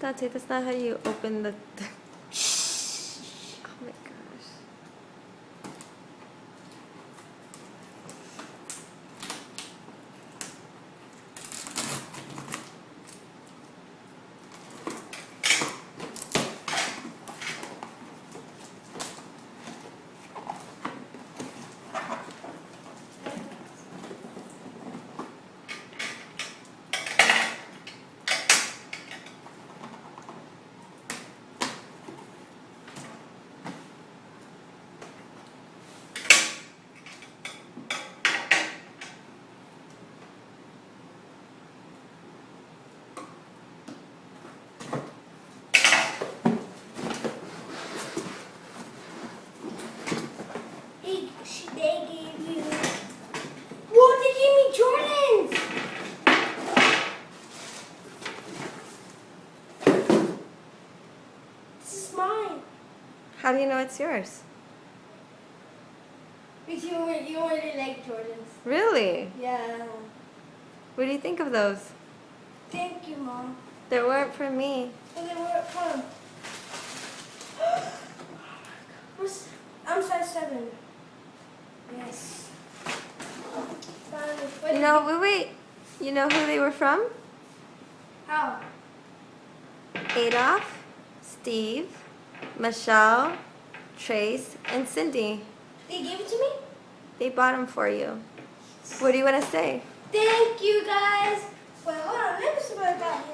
Dante, that's not how you open the... Oh my gosh. They gave you. Whoa, they gave me Jordans! This is mine. How do you know it's yours? Because you already like Jordans. Really? Yeah. What do you think of those? Thank you, Mom. They weren't for me. Well, they were from. I'm size 7. Yes. No, wait. You know who they were from? How? Adolf, Steve, Michelle, Trace, and Cindy. They gave it to me? They bought them for you. What do you want to say? Thank you, guys. Wait, hold on. Let me see what I got here.